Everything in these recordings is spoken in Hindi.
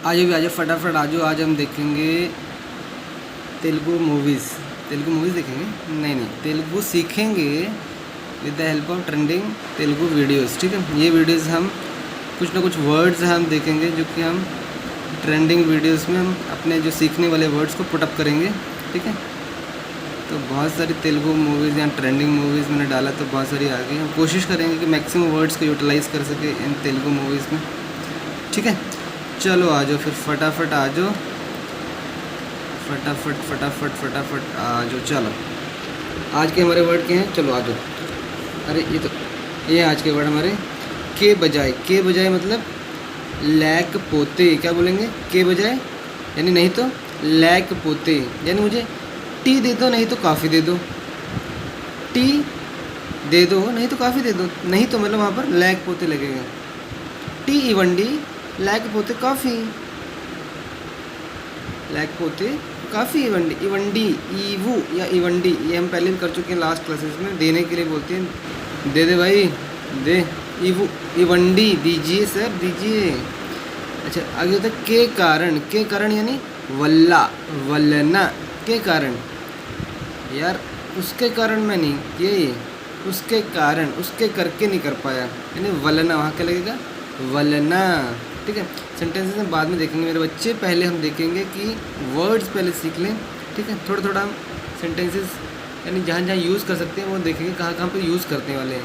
आज भी आज फटाफट आज आज हम देखेंगे तेलुगु मूवीज़। तेलुगु मूवीज़ देखेंगे, नहीं तेलुगु सीखेंगे with the help of trending Telugu videos. ठीक है, ये वीडियोस हम कुछ ना कुछ वर्ड्स हम देखेंगे जो कि हम ट्रेंडिंग वीडियोस में हम अपने जो सीखने वाले वर्ड्स को पुटअप करेंगे। ठीक है, तो बहुत सारी तेलुगु मूवीज़ या ट्रेंडिंग मूवीज़ मैंने डाला तो बहुत सारी आ गई। हम कोशिश करेंगे कि मैक्सिमम वर्ड्स को यूटिलाइज़ कर सके इन तेलुगु मूवीज़ में। ठीक है, चलो आ जाओ फिर फटाफट आ जाओ, फटाफट फटाफट फटाफट आ जाओ। चलो आज के हमारे वर्ड क्या हैं, चलो आ जाओ। अरे ये आज के वर्ड हमारे के बजाय मतलब लैक पोते। क्या बोलेंगे, के बजाय यानी नहीं तो लैक पोते, यानी मुझे टी दे दो नहीं तो काफ़ी दे दो, टी दे दो नहीं तो काफ़ी दे दो, नहीं तो मतलब वहाँ पर लैक पोते लगेगा। टी इवंडी लैक पोते काफ़ी, लैक पोते काफ़ी इवंडी, इवंडी ईवू या इवंडी ये हम पहले भी कर चुके हैं लास्ट क्लासेस में। देने के लिए बोलते हैं, दे दे भाई दे, ईवू इवंडी दीजिए सर दीजिए। अच्छा आगे होता है के कारण यानी वल्ला वल्लना, के कारण यार उसके कारण मैं नहीं, ये उसके कारण उसके करके नहीं कर पाया, यानी वलना वहाँ क्या लगेगा, वलना। ठीक है, सेंटेंसेस में बाद में देखेंगे मेरे बच्चे, पहले हम देखेंगे कि वर्ड्स पहले सीख लें। ठीक है, थोड़ा थोड़ा हम सेंटेंसेस यानी जहाँ जहाँ यूज़ कर सकते हैं वो देखेंगे, कहाँ कहाँ पे यूज़ करने वाले हैं।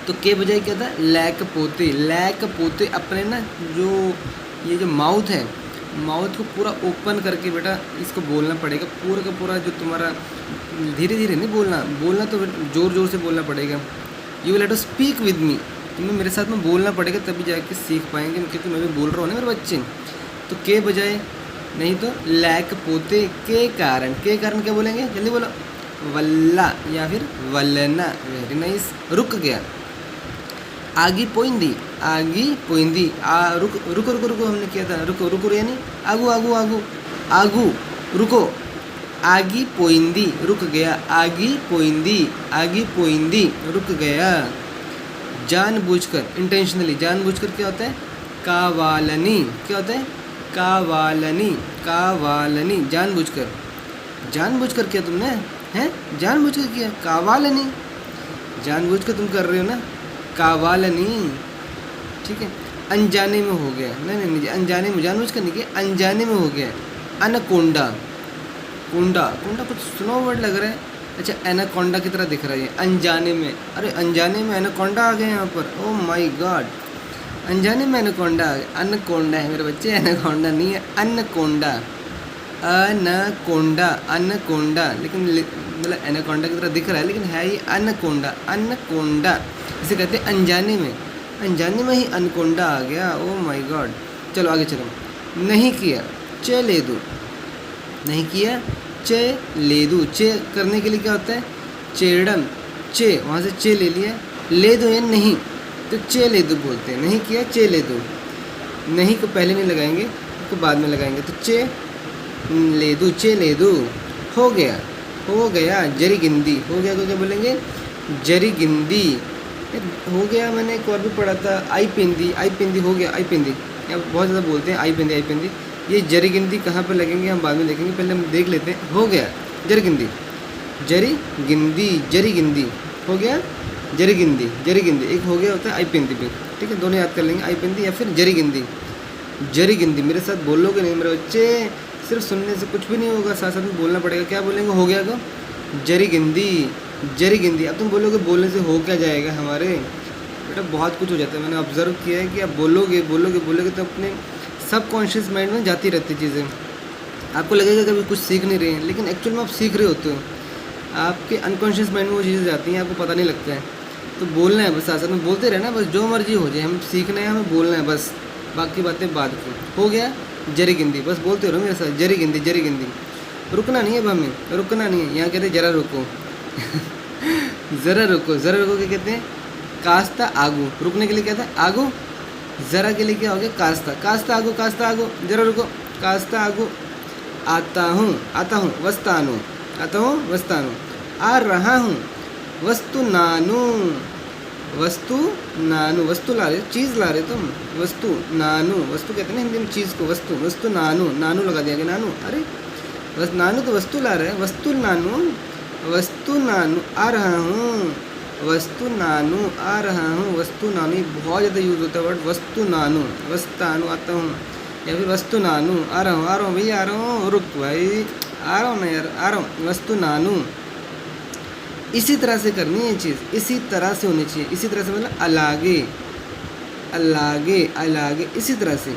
तो के बजाय क्या था, लैक पोते अपने ना जो ये जो माउथ है, माउथ को पूरा ओपन करके बेटा इसको बोलना पड़ेगा, पूरा का पूरा जो तुम्हारा धीरे धीरे नहीं बोलना तो ज़ोर ज़ोर से बोलना पड़ेगा। You will have to speak with me, तुम्हें मेरे साथ में बोलना पड़ेगा तभी जाके सीख पाएंगे, क्योंकि मैं भी बोल रहा हूँ ना मेरे बच्चे। तो के बजाय नहीं तो लैक पोते के कारण क्या बोलेंगे, जल्दी बोलो, वल्ला या फिर वल्लना। वेरी नाइस, रुक गया, आगी पोइंदी रुको हमने किया था, रुको यानी आगू रुको, आगी पोइंदी रुक गया, आगी पोइंदी रुक गया। जानबूझकर इंटेंशनली, जानबूझकर क्या होता है, कावालनी, क्या होता है, कावालनी जानबूझकर किया तुमने हैं, जानबूझकर किया, कावालनी जानबूझकर तुम कर रहे हो ना, कावालनी। ठीक है, अनजाने में हो गया, नहीं अनजाने में, जानबूझकर नहीं किया, अनजाने में हो गया। अनकोंडा, कोंडा कुछ स्नो वर्ड लग रहा है। अच्छा एनाकोंडा की तरह दिख रहा है अनजाने में, अरे अनजाने में एनाकोंडा आ गए यहाँ पर, ओ माय गॉड, अनजाने में एनाकोंडा आ गया। अनकोंडा है मेरे बच्चे, एनाकोंडा नहीं है, अनकोंडा अनकोंडा, लेकिन मतलब एनाकोंडा की तरह दिख रहा है लेकिन है ये अनकोंडा। इसे कहते हैं अनजाने में ही अनकोंडा आ गया, ओ माय गॉड। चलो आगे चलो, नहीं किया चे ले दो, नहीं किया चे ले दो, चे करने के लिए क्या होता है, चेड़म, चे वहाँ से चे ले लिया, ले दो या नहीं तो चे ले दो बोलते हैं, नहीं किया चे ले दो, नहीं को पहले नहीं लगाएंगे तो बाद में लगाएंगे, तो चे ले दो। हो गया जरी गिंदी, हो गया तो क्या बोलेंगे, जरी गिंदी। हो गया मैंने एक और भी पढ़ा था, आई पिंदी हो गया, आई पिंदी यहाँ बहुत ज़्यादा बोलते हैं, आई पिंदी। ये जरी गिंदी कहाँ पर लगेंगे हम बाद में देखेंगे, पहले हम देख लेते हैं। हो गया जरी गिंदी हो गया जरी गिंदी, एक हो गया होता है आई पिंदी भी। ठीक है, दोनों याद कर लेंगे, आई पिंदी या फिर जरी गिंदी। मेरे साथ बोलोगे नहीं मेरे बच्चे, सिर्फ सुनने से कुछ भी नहीं होगा, साथ साथ में बोलना पड़ेगा। क्या बोलेंगे, हो गया तो जरी गिंदी। अब तुम बोलोगे बोलने से हो क्या जाएगा हमारे बेटा, बहुत कुछ हो जाता है। मैंने ऑब्जर्व किया है कि आप बोलोगे तो अपने सबकॉन्शियस माइंड में जाती रहती चीज़ें, आपको लगेगा कभी कुछ सीख नहीं रहे हैं, लेकिन एक्चुअल में आप सीख रहे होते हो, आपके अनकॉन्शियस माइंड में वो चीज़ें जाती हैं, आपको पता नहीं लगता है। तो बोलना है बस, साथ साथ में बोलते रहना, बस जो मर्जी हो जाए, हम सीखना है, हमें बोलना है बस, बाकी बातें बाद की। हो गया जरी गिंदी, बस बोलते रहो मेरे साथ, जरी गिंदी। रुकना नहीं है, अब हमें रुकना नहीं है, यहाँ कहते हैं जरा रुको ज़रा रुको क्या कहते हैं, कास्ता आगू, रुकने के लिए क्या था, आगू, ज़रा के लिए क्या हो गया, कास्ता आगू, ज़रा रुको, कास्ता आगू। आता हूँ वस्तानु, आ रहा हूँ वस्तु नानु, वस्तु नानु, वस्तु ला रहे, चीज़ ला रहे तुम, वस्तु नानु, वस्तु कहते हैं ना हिंदी में चीज़ को, वस्तु, वस्तु नानु, नानु लगा दिया गया, नानु, अरे बस नानु तो वस्तु ला रहे हैं, वस्तु नानु, वस्तु नानु आ रहा हूँ, वस्तु नानु आ रहा हूँ, वस्तु नानु, ये बहुत ज़्यादा यूज़ होता है वर्ड वस्तु नानु, वस्तानु आता हूँ, या फिर वस्तु नानु आ रहा हूँ भैया आ रहा हूँ, रुक भाई आ रहा हूँ ना यार, आ रहा हूँ, वस्तु नानु। इसी तरह से करनी है ये चीज़, इसी तरह से होनी चाहिए, इसी तरह से मतलब अलागे, अलागे, अलागे, इसी तरह से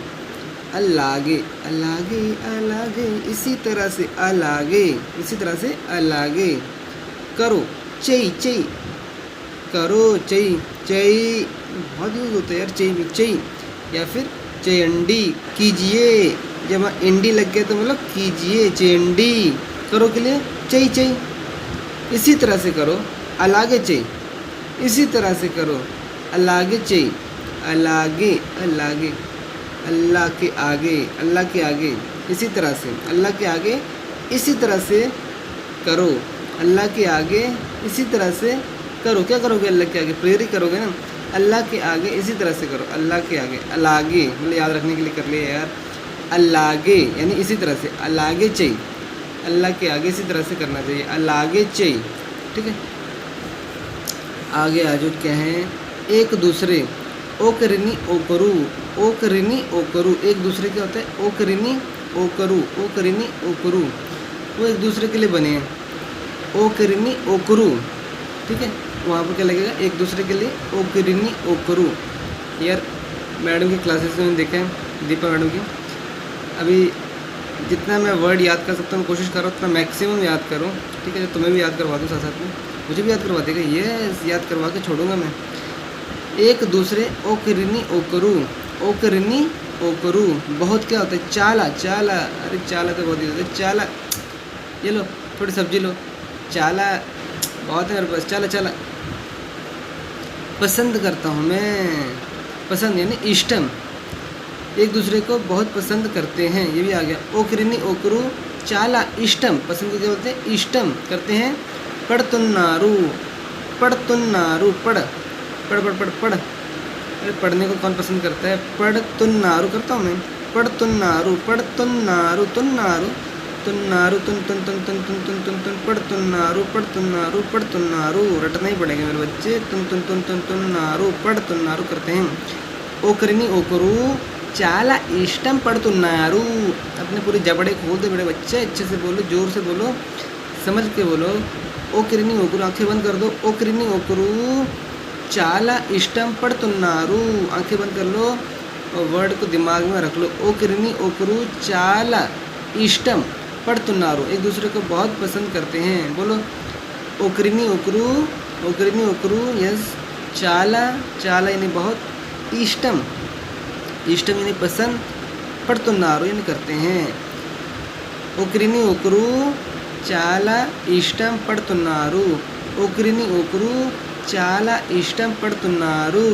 अलागे, अलागे, अलागे, इसी तरह से अलागे, इसी तरह से अलागे। करो, चई, चई, करो, चई, चई बहुत यूज होता है यार, चई भी, चई, या फिर चयंडी, कीजिए, जब इंडी लग गया तो मतलब कीजिए, चयंडी, करो के लिए चई, चई, इसी तरह से करो, अलागे चई, इसी तरह से करो, अलागे चई, अलागे, अलागे, अल्लाह के आगे, अल्लाह के आगे, इसी तरह से, अल्लाह के आगे, इसी तरह से करो, अल्लाह के आगे, इसी तरह से करो। क्या करोगे अल्लाह के आगे? प्रेयर ही करोगे ना, अल्लाह के आगे इसी तरह से करो, अल्लाह के आगे, अलागे मतलब याद रखने के लिए कर लिया यार, अल्लागे यानी इसी तरह से, अलागे चाहिए, अल्लाह के आगे इसी तरह से करना चाहिए, अलागे चाहिए, ठीक है। आगे आजो क्या है, एक दूसरे, ओकरिनी ओकरू, ओकरिनी ओकरू, एक दूसरे क्या होता है, ओकरिनी ओकरू, ओकरिनी ओकरू, वो एक दूसरे के लिए बने हैं, ओकरिनी ओकरू, ठीक है। वहाँ पर क्या लगेगा, एक दूसरे के लिए ओकरिनी ओकरू। यार मैडम की क्लासेस में देखा है, दीपा मैडम की, अभी जितना मैं वर्ड याद कर सकता हूँ कोशिश कर रहा हूँ, उतना मैक्सिमम याद करूँ, ठीक है। तुम्हें भी याद करवा दूँ साथ साथ में, मुझे भी याद करवा देगा, ये याद करवा के छोड़ूंगा मैं। एक दूसरे, ओकरिनी ओकरू, ओकरिनी ओकरू, बहुत क्या होता है, चाला, चाला, अरे चाला तो बहुत ही होता है, चाला, ये लो थोड़ी सब्जी लो, चाला बहुत है मेरे पास, चाला, चाला, पसंद करता हूँ मैं, पसंद यानी इष्टम, एक दूसरे को बहुत पसंद करते हैं, ये भी आ गया। ओकरिनी ओकरू, चाला इष्टम, पसंद को क्या बोलते हैं, इष्टम करते हैं। पढ़तुन्नारू, पढ़तुन्नारू, पढ़, पढ़ पढ़ पढ़ पढ़, अरे पढ़ने को कौन पसंद करता है, पढ़तुन्नारू करता हूँ मैं, पढ़तुन्नारू, पढ़तुन्नारू, तुन्नारू, तुन्नारू, तुन तुन तुन तुन तुन तुन तुन तुन, पढ़तुन्नारू, पढ़तुन्नारू, पढ़तुन्नारू, रटना ही पड़ेगा मेरे बच्चे, तुन तुन तुन तुन तुन्नारू, पढ़तुन्नारू करते हैं। ओकरिनी ओकरू, चाला इष्टम पढ़तुन्नारू, अपने पूरे जबड़े खोल दे मेरे बच्चे, अच्छे से बोलो, जोर से बोलो, समझ के बोलो। ओकरिनी ओकरू, आंखें बंद कर दो, ओकरिनी ओकरू, चाला इष्टम पढ़तुन्नारू, आंखें बंद कर लो और वर्ड को दिमाग में रख लो। ओकरिनी ओकरू, चाला इष्टम पढ़तुन्नारू, एक दूसरे को बहुत पसंद करते हैं, बोलो। ओकरिनी ओकरू, ओकरिनी ओकरू, यस। चाला, चाला यानी बहुत, इष्टम, इष्टम यानी पसंद, पढ़तुन्नारू यानी करते हैं। ओकरिनी ओकरू, चाला इष्टम पढ़तुन्नारू, ओकरिनी ओकरू, चाला इष्टम पढ़तुन्नारू।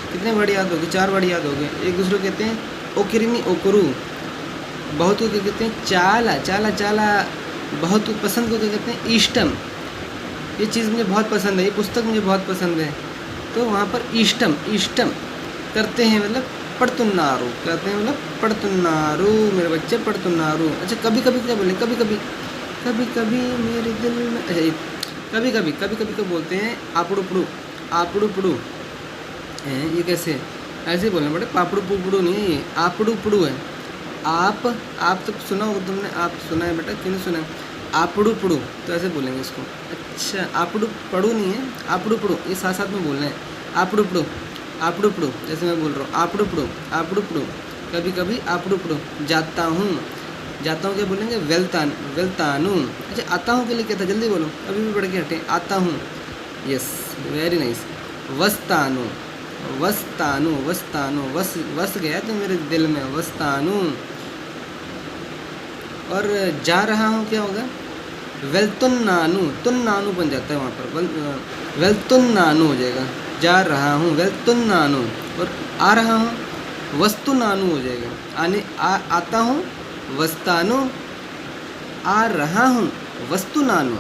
कितने वर्ड याद हो गए, 4 वर्ड याद हो गए। एक दूसरे को कहते हैं ओकरिनी ओकरू, बहुत को क्या कहते हैं, चाला, चाला, चाला, बहुत पसंद को क्या कहते हैं, इष्टम, ये चीज़ मुझे बहुत पसंद है, ये पुस्तक मुझे बहुत पसंद है, तो वहाँ पर इष्टम, इष्टम करते हैं मतलब पढ़तुन्नारू कहते हैं, मतलब पढ़तुन्नारू मेरे बच्चे, पढ़तुन्नारू। अच्छा कभी कभी क्या बोलें, कभी कभी, कभी कभी मेरे दिल में, अच्छा कभी कभी, कभी कभी को बोलते हैं आपड़ू पड़ू, आपड़ू पड़ू, ये कैसे, ऐसे बोलना बेटा, पापड़ू पुपड़ू नहीं है ये, आपड़ू पड़ू है। आप तो सुना होगा तुमने, आप सुना है बेटा, क्यों नहीं सुना है, आपड़ू पड़ू, तो ऐसे बोलेंगे इसको। अच्छा आपड़ू पड़ू नहीं है, आपड़ू पड़ू, ये साथ साथ में बोलना है, आपड़ू पड़ू, आपड़ू पड़ू, जैसे मैं बोल रहा हूँ आपड़ू पड़ू, आपड़ू पड़ू, कभी कभी आपड़ू पड़ू। जाता हूँ, जाता हूँ क्या बोलेंगे, वेलतान, वेलतानू। अच्छा आता हूँ के लिए क्या था, जल्दी बोलो, अभी भी बढ़ के हटे, आता हूँ, यस वेरी नाइस। वस्तानू, वस्तानू, वस्तानू, वस गया तो मेरे दिल में, वस्तानू। और जा रहा हूँ क्या होगा, वेलतुन्नानू, तुन्नानू बन जाता है वहाँ पर, वेलतुन्नानू हो जाएगा। जा रहा हूँ वेलतुन्नानू, और आ रहा हूँ वस्तुनानू हो जाएगा। आने आता हूँ वस्तानू, आ रहा हूँ वस्तुनानू,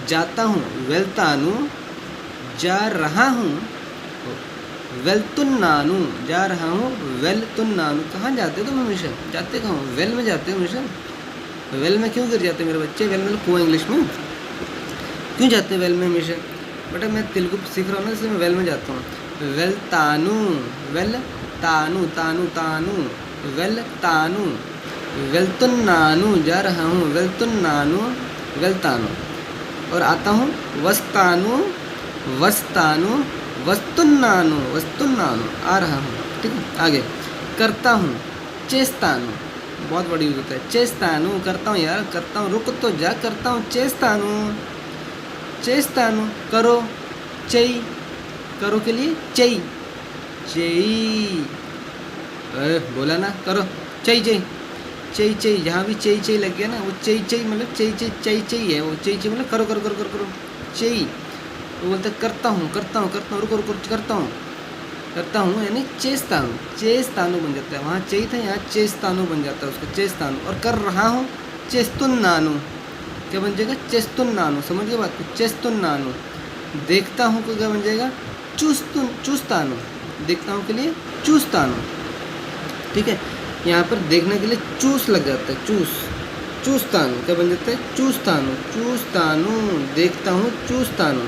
जाता हूँ वेलतानू, जा रहा हूँ वेलतुन्नानु, जा रहा हूँ वेलतुन्नानु। कहाँ जाते हो तुम हमेशा, जाते कहाँ हो, वेल में जाते हो हमेशा। वेल में क्यों गिर जाते मेरे बच्चे, वेल में कुआं इंग्लिश में क्यों जाते हैं वेल में हमेशा। बेटा मैं तेलुगु सीख रहा हूँ ना, इसलिए मैं वेल में जाता हूँ। वेल तानु, वेल तानु, तानु तानु, वेल तानु, वेलतुन्नानु, जा रहा हूँ वेलतुन्नानु, वेलतानु। और आता हूँ वस्तानु, वस्तानु, वस्तुन्नानु, वस्तुन्नानु, आ रहा हूँ। ठीक है, आगे करता हूँ चेस्तानु, बहुत बड़ी यूज होता है। चेस्तानु, करता हूँ यार, करता हूँ, रुक तो जा, करता हूँ चेस्तानु, चेस्तानु। करो चई, करो के लिए चई, चई, बोला ना करो, चई चई, चई चई, जहाँ भी चई चई लग गया ना, वो चई चई मतलब चई चई, चई चई है वो, चई चई मतलब करो करो करो करो करो, चई। वो बोलते करता हूँ, करता हूँ, करता हूँ, रुको रुको, करता हूँ, करता हूँ यानी चेस्तानु, चेस्तानु बन जाता है। वहाँ चई था, यहाँ चेस्तानु बन जाता है उसका, चेस्तानु। और कर रहा हूँ चेस्तुन्नानु, क्या बन जाएगा, चेस्तुन्नानु। समझ गए बात को, चेस्तुन्नानु। देखता हूँ को क्या बन जाएगा, चूस्तानु, देखता हूँ के लिए चूस्तानु। ठीक है, यहाँ पर देखने के लिए चूस लग जाता है, चूस, चूस्तानु, क्या बन जाता है, चूस्तानु, चूस्तानु, देखता हूँ चूस्तानु,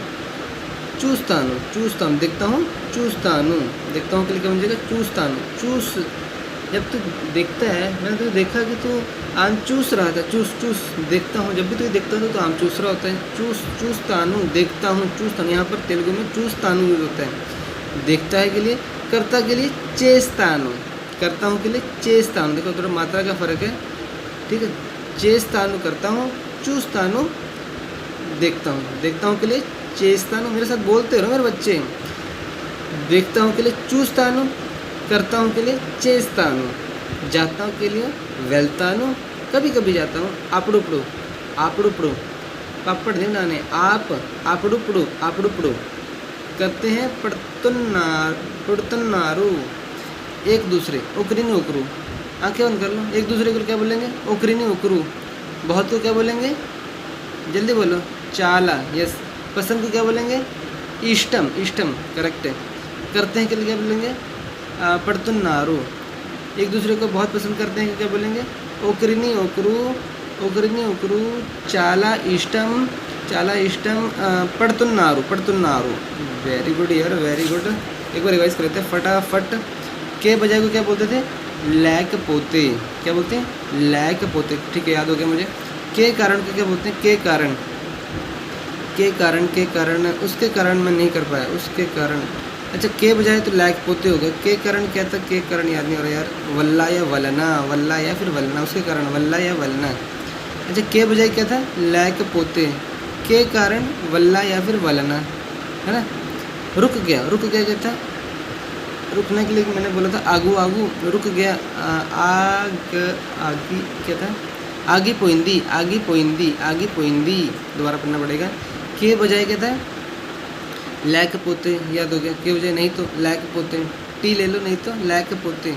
चूस्तानु, चूस्तानु, देखता हूँ चूस्तानु, देखता हूँ के लिए क्या बन जाएगा, चूस्तानु, चूस। जब तू देखता है, मैंने तो देखा कि तू आम चूस रहा था, चूस चूस, देखता हूँ, जब भी तू देखता है तो आम चूस रहा होता है, चूस, चूस्तानु, देखता हूँ चूस्तानु। यहाँ पर तेलुगु में चूस्तानु यूज होता है देखता है के लिए। करता के लिए चेस्तानु, करता हूँ के लिए चेस्तानु। देखो थोड़ा मात्रा का फ़र्क है। ठीक है, चेस्तानु करता हूँ, चूस्तानु देखता हूँ, देखता हूँ के लिए चेस्तानु। मेरे साथ बोलते रहो मेरे बच्चे। देखता हूँ के लिए चूस्तानु, करता हूँ के लिए चेस्तानु, जाता हूँ के लिए वेलतानु, कभी कभी जाता हूँ आपुड़ुपड़ू, आपुड़ुपड़ू, पापड़ नहीं बनाने, आप आपुड़ुपड़ू, आपुड़ुपड़ू। करते हैं पड़तुन्नारू, एक दूसरे, ओकरी नहीं ओकरू, आँखें बंद कर लो। एक दूसरे को क्या बोलेंगे, ओकरी नहीं ओकरू। बहुत को क्या बोलेंगे, जल्दी बोलो, चाला, यस। पसंद को क्या बोलेंगे, इष्टम, इष्टम, करेक्ट है। करते हैं के लिए क्या बोलेंगे, पड़तुन्नारू। एक दूसरे को बहुत पसंद करते हैं क्या बोलेंगे, ओकरिनी ओकरू, ओकरिनी ओकरू, चाला इष्टम, चाला इष्टम, पड़तुन्नारू, पड़तुन्नारू। वेरी गुड यार, वेरी गुड। एक बार रिवाइज करते हैं फटाफट। के बजाय को क्या बोलते थे, लैक पोते, क्या बोलते हैं, लैक पोते। ठीक है, याद हो गया मुझे। के कारण को क्या बोलते हैं, के कारण, के कारण, के कारण, उसके कारण मैं नहीं कर पाया, उसके कारण। अच्छा, के बजाय तो लैक पोते हो गए। के कारण क्या था, के कारण याद नहीं हो रहा यार, वल्ला या वलना, वल्ला या फिर वलना, उसके कारण वल्ला या वलना। अच्छा, के बजाय क्या था, लैक पोते, के कारण वल्ला या फिर वलना, है ना। रुक गया, रुक गया क्या था, रुकने के लिए मैंने बोला था आगू, आगू, रुक गया, आग, आगी, क्या था, आगी पोइंदी, आगी पोइंदी, आगी पोइंदी। दोबारा पढ़ना पड़ेगा। के बजाय क्या था, लैक पोते, याद हो गया। के बजाय नहीं तो लैक पोते, टी ले लो, नहीं तो लैक पोते।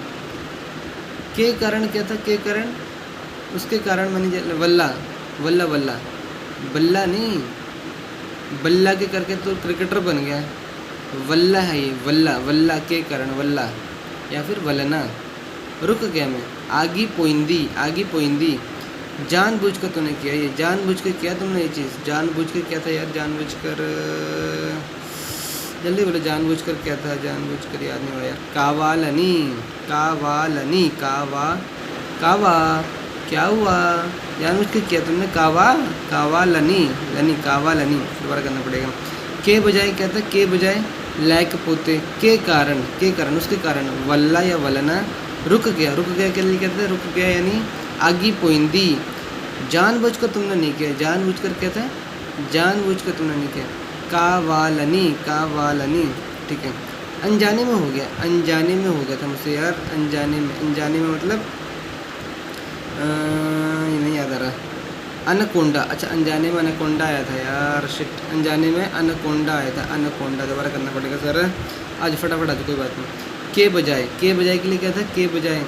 के कारण क्या था, के कारण, उसके कारण मैंने वल्ला, वल्ला, वल्ला, बल्ला नहीं, बल्ला के करके तो क्रिकेटर बन गया, वल्ला है ये, वल्ला, वल्ला के कारण वल्ला या फिर वलना। रुक गया मैं, आगी पोइंदी, आगी पोइंदी। जानबूझ कर तूने किया, ये जानबूझ कर किया तुमने ये चीज़, जानबूझ कर क्या था यार, जानबूझ कर, जल्दी बोलो, जानबूझ कर क्या था, जानबूझ कर याद नहीं हो रहा यार। कावालनी, कावालनी, कावा, कावा, क्या हुआ, जानबूझ कर किया तुमने, कावा, कावालनी, लनी, कावालनी। दोबारा करना पड़ेगा। के बजाय क्या था, के बजाय लैक पोते, के कारण, के कारण, उसके कारण वल्ला या वलना। रुक गया, रुक गया के लिए कहते हैं, रुक गया यानी आगी पोइंदी। जानबूझकर तुमने नहीं किया, जानबूझकर क्या था, जानबूझकर तुमने नहीं किया। कावालनी, कावालनी। ठीक है, अनजाने में हो गया, अनजाने में हो गया था मुझसे यार, अनजाने में, अनजाने में मतलब ये नहीं याद आ रहा। अनकोंडा, अच्छा अनजाने में अनकोंडा आया था यार, शिट, अनजाने में अनकोंडा आया था, अनकोंडा। दोबारा करना पड़ेगा सर, आज फटाफट आज, कोई बात नहीं। के बजाय, के बजाय के लिए क्या था, के बजाय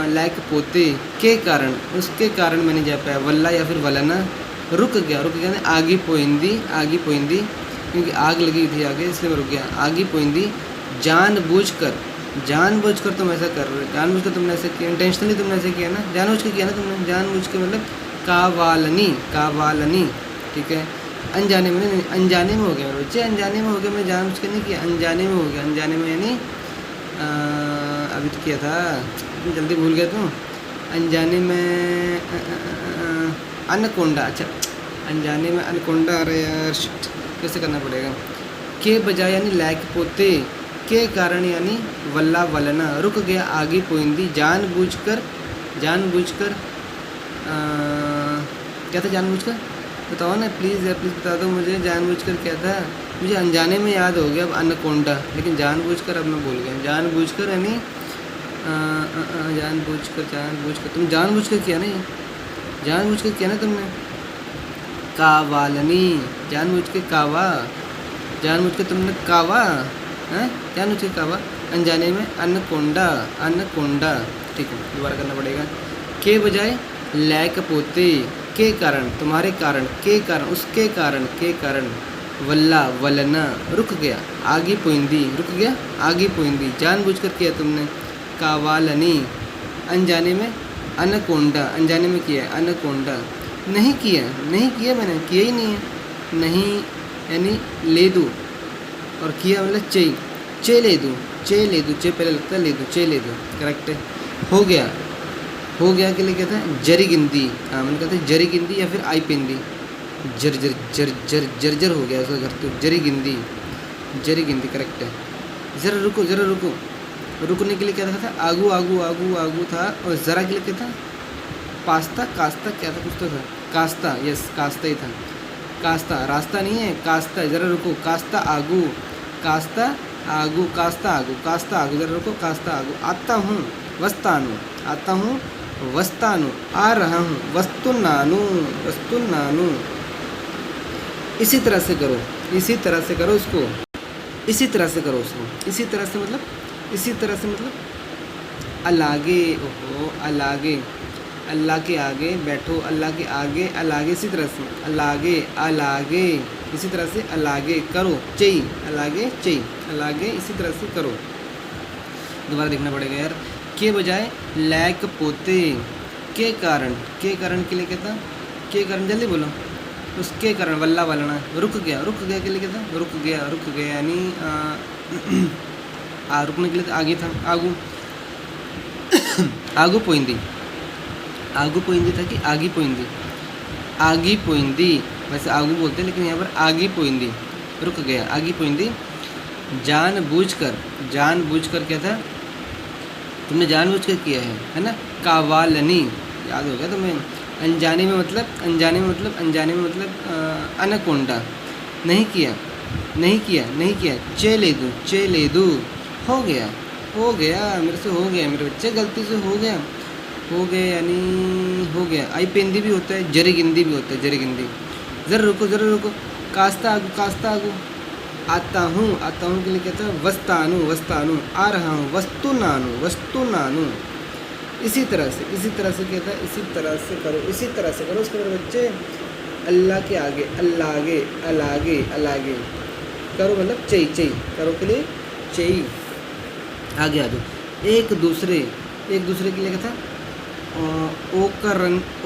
लैक पोते, के कारण, उसके कारण मैं नहीं जा पाया, वल्ला या फिर वलना। रुक गया, रुक गया आगी पोइंदी, आगी पोइंदी। क्योंकि आग लगी थी आगे, इसलिए मैं रुक गया। आगी पोइंदी जानबूझकर तुम ऐसा कर रहे हो, जानबूझकर तुमने ऐसा किया, इंटेंशनली तुमने ऐसे किया ना, जानबूझ के किया ना तुमने, जानबूझ के मतलब कावालनी, ठीक है। अनजाने में नहीं, अनजाने में हो गया मेरे बच्चे, अनजाने में हो गया, मैं जानबूझ के नहीं किया, अनजाने में हो गया। अनजाने में यानी अभी तो किया था, जल्दी भूल गया तुम। अनजाने में अनकोंडा, अच्छा अनजाने में अनकोंडा, अरे यार शिट, कैसे करना पड़ेगा। के बजाय यानी लैक पोते, के कारण यानी वल्ला वलना, रुक गया आगे पोइंदी, जानबूझकर क्या था जानबूझकर, बताओ ना प्लीज़ यार, प्लीज़ बता दो मुझे, जानबूझकर क्या था। मुझे अनजाने में याद हो गया अब अनकोंडा, लेकिन जानबूझकर अब मैं भूल गया। जानबूझकर यानी जानबूझकर तुम जानबूझकर किया ना, ये जानबूझकर किया ना तुमने। कावालनी, जानबूझ के कावा, जानबूझ के तुमने कावा है, जानबूझ के कावा। अनजाने में अनकोंडा, ठीक है दोबारा करना पड़ेगा। के बजाय लैक पोते, के कारण तुम्हारे कारण, के कारण उसके कारण, के कारण वल्ला वलना, रुक गया आगे पोइंदी, रुक गया आगे पोइंदी, जानबूझकर किया तुमने। कावालनी, अनजाने में अनकोंडा, अनजाने में किया अनकोंडा। नहीं किया मैंने, किया ही नहीं है। नहीं यानी ले दूँ, और किया मतलब चे ले दूँ, चे पहले लगता है, ले दूँ, चे ले दूँ, करेक्ट है। हो गया के लिए कहता है जरी गिंदी, हाँ मैंने कहता है जरी गिंदी या फिर आई पिंदी, जर हो गया उसका घर, तो जरी गिंदी करेक्ट है। ज़रा रुको, रुकने के लिए क्या था, आगू था, और ज़रा के लिए क्या था, कास्ता क्या था, कुछ तो था, कास्ता, यस कास्ता ही था, कास्ता रास्ता नहीं है, कास्ता, ज़रा रुको, कास्ता आगू, ज़रा रुको, कास्ता आगू, आता हूँ वस्तानु, आ रहा हूँ, वस्तुनानु, इसी तरह से करो उसको, इसी तरह से मतलब अलागे, अलागे, अल्लाह के आगे बैठो, अल्लाह के आगे अलागे, इसी तरह से अलागे, इसी तरह से अलागे करो, अलागे इसी तरह से करो। दोबारा देखना पड़ेगा यार। के बजाय लैक पोते, के कारण के लिए कहता, के कारण जल्दी बोलो, उसके कारण वल्ला वलना, रुक गया के लिए कहता, रुक गया यानी रुकने के लिए तो आगे था, आगू पोइंदी था कि आगी पोइंदी, वैसे आगू बोलते हैं लेकिन यहाँ पर आगी पोइंदी, रुक गया आगी पोइंदी। जानबूझकर क्या था, तुमने जानबूझकर किया है ना। कावालनी, याद हो गया तुम्हें। अनजाने में मतलब अनकोंडा, नहीं किया, चे ले दूँ, हो गया मेरे से, हो गया मेरे बच्चे, गलती से हो गया यानी हो गया। आई पेंदी भी होता है, जरी गिंदी भी होता है, जरी गिंदी। ज़रा रुको, कास्ता आगू, आता हूँ के लिए कहता है वस्तानु, आ रहा हूँ, वस्तुनानु, इसी तरह से कहता है, इसी तरह से करो उसके मेरे बच्चे। अल्लाह के आगे, अलागे करो, मतलब चई करो के लिए चई, आगे आ जाओ। एक दूसरे के लिए कहता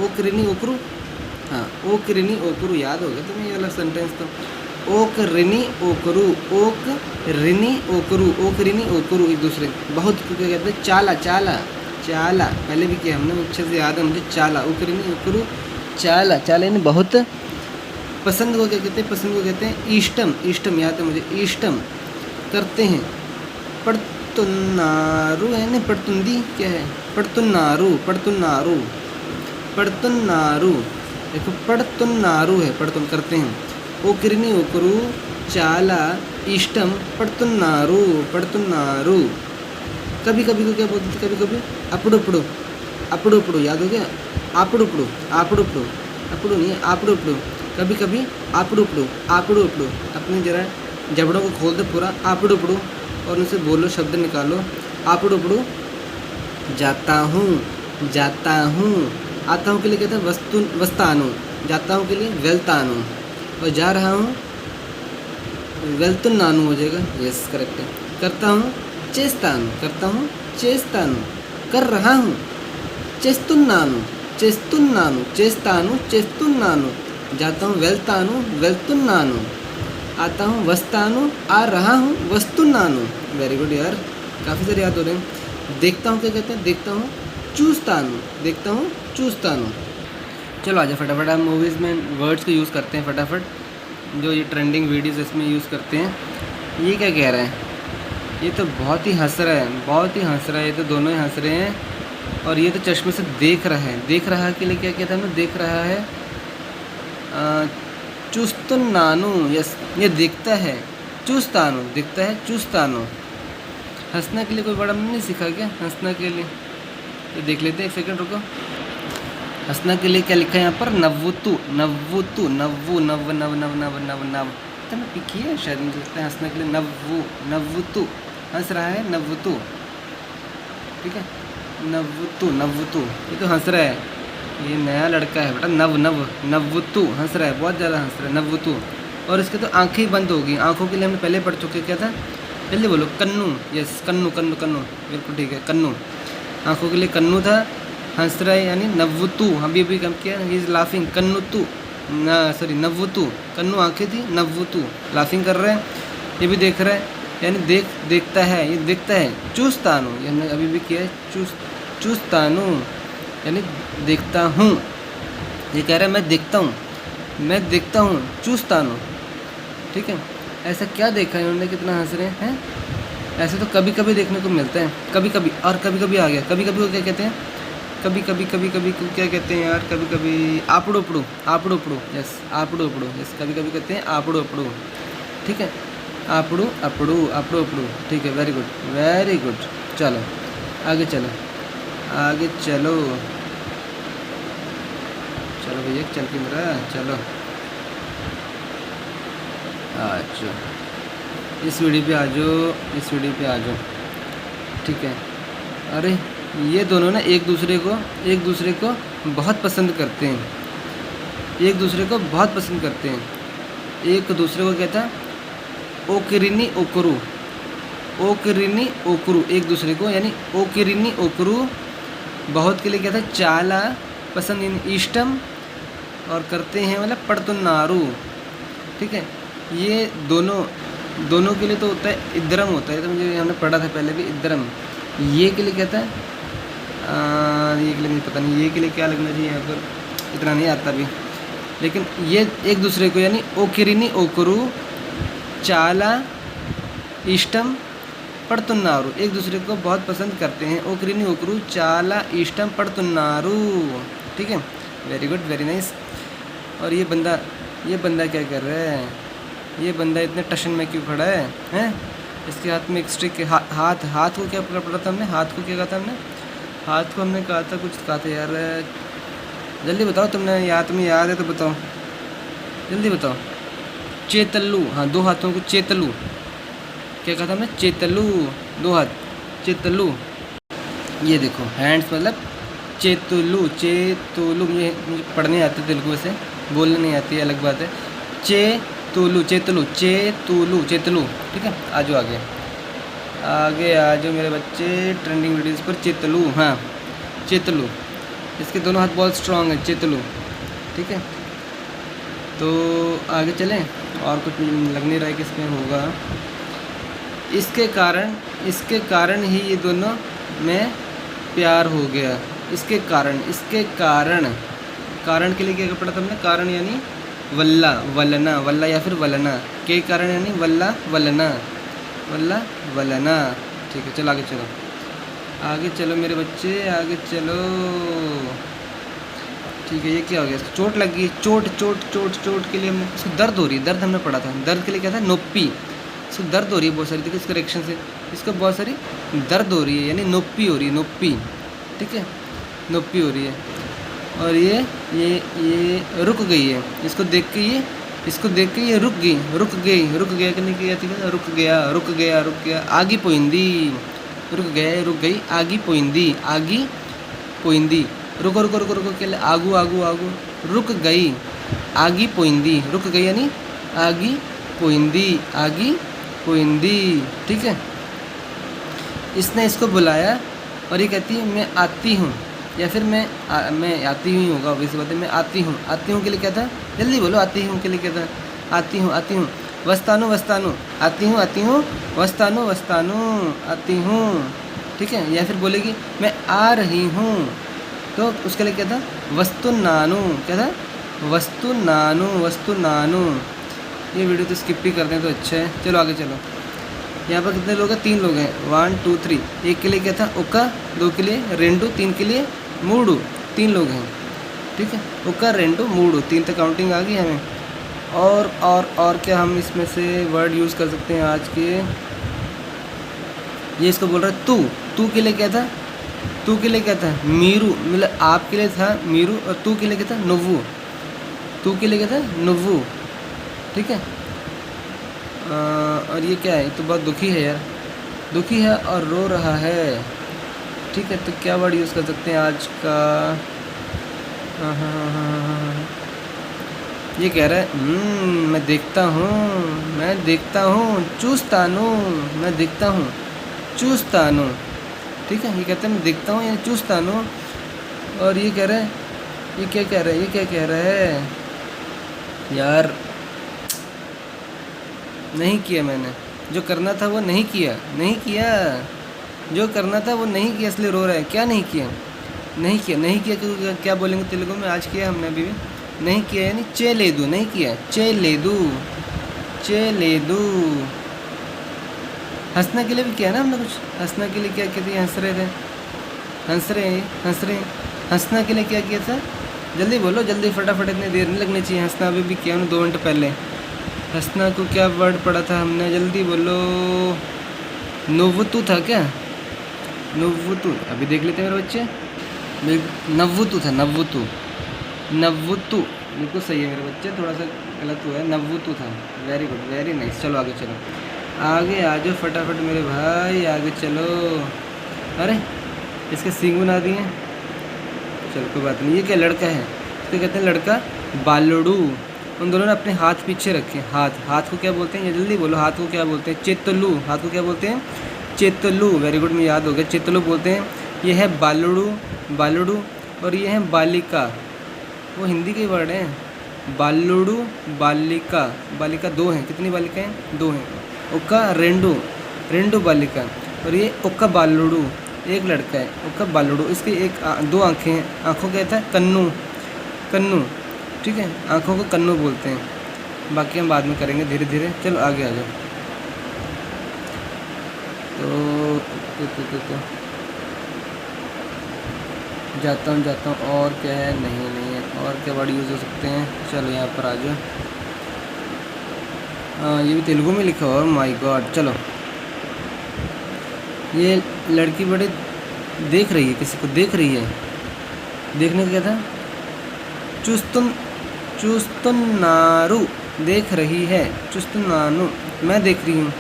ओकरिनी ओकरू, हाँ ओकरिनी ओकरू, याद हो गया तुम्हें ये वाला सेंटेंस तो। ओकरिनी ओकरू, एक दूसरे, बहुत क्या कहते हैं, चाला, पहले भी किया हमने, अच्छे से याद है मुझे, चाला, ओकरिनी ओकरू, चाला यानी बहुत। पसंद को क्या कहते हैं, इष्टम, याद है मुझे, इष्टम करते हैं। पड़तुन्नारू है ना, पड़तुंदी क्या है, पड़तुन्नारू, देखो पड़तुन्नारू है, पड़तुन करते हैं। ओकरिनी ओकरू, चाला, इष्टम, पड़तुन्नारू। कभी को क्या बोलते थे, कभी अपुड़ुपड़ू, याद हो गया, आपुड़ुपड़ू, अपुड़ू नहीं है, आपुड़ुपड़ू, कभी आपुड़ुपड़ू। अपने जरा जबड़ों को खोल दो पूरा, आपुड़ुपड़ू, और उनसे बोलो, शब्द निकालो। आपुड़ुपड़ू, जाता हूँ, आता हूँ के लिए कहते हैं वस्तानु, जाता हूँ के लिए वेल्तानु, और जा रहा हूँ వెళ్తున్నాను हो जाएगा, यस करेक्ट है। करता हूँ చేస్తాను, करता हूँ చేస్తాను, कर रहा हूँ చేస్తున్నాను, చేస్తున్నాను, చేస్తాను, చేస్తున్నాను, जाता हूँ వెళ్తాను, వెళ్తున్నాను, आता हूँ వస్తాను, आ रहा हूँ వస్తున్నాను। वेरी गुड यार, काफ़ी सारे याद हो रहे हैं। देखता हूँ क्या कहते हैं, देखता हूँ చూస్తాను, देखता हूँ చూస్తాను। चलो आजा फटाफट, हम मूवीज़ में वर्ड्स को यूज़ करते हैं फटाफट, जो ये ट्रेंडिंग वीडियोस इसमें यूज़ करते हैं। ये क्या कह रहा है, ये तो बहुत ही हंस रहा है, बहुत ही हंस रहा है, ये तो दोनों ही हंस रहे हैं। और ये तो चश्मे से देख रहा है, देख रहा के लिए क्या कहता है, देख रहा है చూస్తున్నాను, यस ये दिखता है, చూస్తాను दिखता है, చూస్తాను। हंसने के लिए कोई बड़ा नहीं सीखा क्या, हंसने के लिए ये देख लेते हैं, एक सेकंड रुको। हंसने के लिए क्या लिखा है यहाँ पर, नव्वुतु, नव्वुतु, नव्वु, नव नव नव नव नव नव, तो मैं पिकी है शायद, मुझे लगता है हंसने के लिए नव्वु, नव्वुतु, हंस रहा है नव्वुतु, ठीक है, नव्वुतु, नव्वुतु, ये तो हंस रहा है, ये नया लड़का है बेटा, नव नव नव्वुतु, हंस रहा है, बहुत ज़्यादा हंस रहा है, नव्वुतु। और इसके तो आंखें ही बंद होगी, आंखों के लिए हमने पहले पढ़ चुके, क्या था, जल्दी बोलो, कन्नू, यस कन्नू, कन्नू, कन्नू, बिल्कुल ठीक है, कन्नू, आंखों के लिए कन्नू था, हंस रहा है यानी नव्वुतु, हम भी कम किया, ही इज़ लाफिंग, कन्नुतु ना, सॉरी नव्वुतु, कन्नू आंखें थी, नव्वुतु लाफिंग कर रहे हैं। ये भी देख रहा है यानी देखता है, ये देखता है, చూస్తాను, ये हमने अभी भी किया है, చూస్తాను यानी देखता हूँ। ये कह रहा है मैं देखता हूँ, मैं देखता हूँ, చూస్తాను, ठीक है। ऐसा क्या देखा है उन्होंने, कितना हंस रहे हैं। ऐसे तो कभी कभी देखने को मिलता है, कभी कभी, और कभी कभी आ गया, कभी कभी को क्या कहते हैं, कभी कभी कभी कभी को क्या कहते हैं यार, कभी कभी आपुड़ुपड़ू, आपुड़ुपड़ू, यस आपुड़ुपड़ू, यस कभी कभी कहते हैं आपुड़ुपड़ू, ठीक है, आपुड़ू अपड़ू, आपुड़ू अपड़ू, ठीक है, वेरी गुड, वेरी गुड। चलो आगे चलो, आगे चलो, चलो भैया चल के मेरा, चलो अच्छा इस वीडियो पे आ जाओ, इस वीडियो पे आ जाओ, ठीक है। अरे ये दोनों ना एक दूसरे को बहुत पसंद करते हैं, एक दूसरे को बहुत पसंद करते हैं। एक दूसरे को कहता है ओकिरिनी ओकरू, ओकिरिनी ओकरू, एक दूसरे को यानी ओकिरिनी ओकरू, बहुत के लिए कहता है चाला पसंद, इन इष्टम, और करते हैं मतलब पड़तुन्नारू, ठीक है। ये दोनों के लिए तो होता है इद्रम, होता है, तो मुझे हमने पढ़ा था पहले भी इद्रम। ये के लिए कहता है ये के लिए नहीं, पता नहीं ये के लिए क्या लगना चाहिए यहाँ पर, इतना नहीं आता अभी, लेकिन ये एक दूसरे को यानी ओकिरिनी ओकरू, चाला इष्टम, पड़तुन्नारू, एक दूसरे को बहुत पसंद करते हैं, ओकिरिनी ओकरू, चाला इष्टम, पड़तुन्नारू, ठीक है, वेरी गुड, वेरी नाइस। और ये बंदा क्या कर रहा है, ये बंदा इतने टशन में क्यों खड़ा है, हैं? इसके हाथ में एक स्टिक है, हाथ को क्या पकड़ा था हमने, हाथ को क्या कहा था हमने, हाथ को हमने कहा था, कुछ कहा था यार, जल्दी बताओ, तुम्हें याद है तो बताओ, जल्दी बताओ। चेतल्लू, हाँ, दो हाथों को चेतलू, क्या कहा था हमने, चेतलू, दो हाथ, चेतलू, ये देखो हैंड्स मतलब चेतुलू, चेतुलू, ये मुझे पढ़ने आती है तेलुगु से, बोलने नहीं आती है, अलग बात है। चेतुलू, चेतलू, चेतुलू, चेतलू, ठीक है। आजो आगे आजो मेरे बच्चे, ट्रेंडिंग वीडियोस पर चेतलू, हाँ चेतलू, इसके दोनों हाथ बहुत स्ट्रांग है, चेतलू, ठीक है। तो आगे चलें, और कुछ लग नहीं रहा है कि इसमें होगा। इसके कारण ही ये दोनों में प्यार हो गया, इसके कारण के लिए क्या पढ़ा था हमने, कारण यानी वल्ला, वल्ला या फिर वलना, के कारण यानी वल्ला वलना, ठीक है। चलो आगे चलो मेरे बच्चे, आगे चलो, ठीक है। ये क्या हो गया, इसको चोट लग गई, चोट के लिए हमने, इसको दर्द हो रही है, दर्द हमने पढ़ा था, दर्द के लिए क्या था, नोप्पी, इसको दर्द हो रही है बहुत सारी, देखिए इस करेक्शन से, इसको बहुत सारी दर्द हो रही है, यानी नोप्पी हो रही है, नोप्पी, ठीक है, नोप्पी हो रही है। और ये रुक गई है, इसको देख के ये रुक गया करने की, रुक गया, आगिपोइंदी, रुक गई, आगिपोइंदी, रुको के लिए आगू, रुक गई, आगिपोइंदी, रुक गई यानी पोइंदी, आगी पोइंदी, ठीक है। इसने इसको बुलाया और ये कहती है मैं आती हूँ, या फिर मैं आती हुई होगा, वैसे बात है, मैं आती हूँ के लिए क्या था, जल्दी बोलो, आती हूँ के लिए क्या था, आती हूँ, वस्तानु आती हूँ वस्तानु आती हूँ, ठीक है। या फिर बोलेगी मैं आ रही हूँ, तो उसके लिए क्या था, वस्तुनानु, क्या था, वस्तुनानु। ये वीडियो तो स्किप ही कर दें तो अच्छा है। चलो आगे चलो। यहाँ पर कितने लोग हैं, 3 लोग हैं, 1 2 3। एक के लिए क्या था, उका, 2 के लिए रेंडू, 3 के लिए मूडू, 3 लोग हैं, ठीक है। उका रेंडू मूडू, 3 तक काउंटिंग आ गई हमें। और क्या हम इसमें से वर्ड यूज़ कर सकते हैं आज के, ये इसको बोल रहा है तू के लिए क्या था, तू के लिए क्या था, मीरू, मतलब आपके लिए था मीरू, और तू के लिए क्या था, नुव्वू, तू के लिए क्या था, नुव्वू, ठीक है। और ये क्या है, तो बहुत दुखी है यार, दुखी है और रो रहा है, ठीक है। तो क्या वर्ड यूज़ कर सकते हैं आज का, ये कह रहा है मैं देखता हूँ चूस्तानू, मैं देखता हूँ चूस्तानू, ठीक है। ये कहता है मैं देखता हूँ यानी चूस्तानू। और ये कह रहा है, ये क्या कह रहा है यार, नहीं किया मैंने, जो करना था वो नहीं किया, जो करना था वो नहीं किया, इसलिए रो रहा है। क्या नहीं किया, क्योंकि क्या बोलेंगे तेलुगु में, आज किया हमने अभी भी, नहीं किया यानी चेलेदू, नहीं किया चेलेदू। हंसने के लिए भी किया ना हमने कुछ, हंसने के लिए क्या कहते हैं, हंस रहे, हंसने के लिए क्या किया था, जल्दी बोलो, जल्दी फटाफट, इतनी देर नहीं लगनी चाहिए। हंसना अभी भी किया 2 मिनट पहले। हंसना को क्या वर्ड पढ़ा था हमने, जल्दी बोलो, नुव्वुतु था क्या, नुव्वुतु, अभी देख लेते हैं मेरे बच्चे, नव्वुतु था, नव्वुतु बिल्कुल सही है मेरे बच्चे, थोड़ा सा गलत हुआ है, नव्वुतु था, वेरी गुड, वेरी नाइस। चलो आगे चलो, आगे आ जाओ फटाफट मेरे भाई, आगे चलो। अरे इसके सींग बना दिए, चलो कोई बात नहीं। ये क्या लड़का है, इसको कहते हैं लड़का बालुड़ू। उन दोनों ने अपने हाथ पीछे रखे, हाथ को क्या बोलते हैं, ये जल्दी बोलो, हाथ को क्या बोलते हैं, चेतलू, हाथ को क्या बोलते हैं, चेतलू, वेरी गुड, मुझे याद हो गया, चेतलू बोलते हैं। ये है बालुड़ू, और ये है बालिका, वो हिंदी के वर्ड हैं, बालुड़ू, बालिका 2 हैं, कितनी बालिका हैं, 2 हैं। उक्का रेंडू बालिका, और ये उक्का बालुड़ू, एक लड़का है, उक्का बालुड़ू। इसकी 2 आँखें हैं, आँखों क्या था, कन्नू, ठीक है, आँखों को कन्नू बोलते हैं। बाकी हम बाद में करेंगे धीरे धीरे। चलो आगे आ जाओ। तो जाता हूँ, और क्या है, नहीं है, और क्या वर्ड यूज़ हो सकते हैं, चलो यहाँ पर आ जाओ। ये भी तेलुगु में लिखा हुआ, माय गॉड। चलो, ये लड़की बड़े देख रही है, किसी को देख रही है, देखने का क्या था, चुस्तुन्नारू, देख रही है, चुस्तुन्नानु, मैं देख रही हूँ,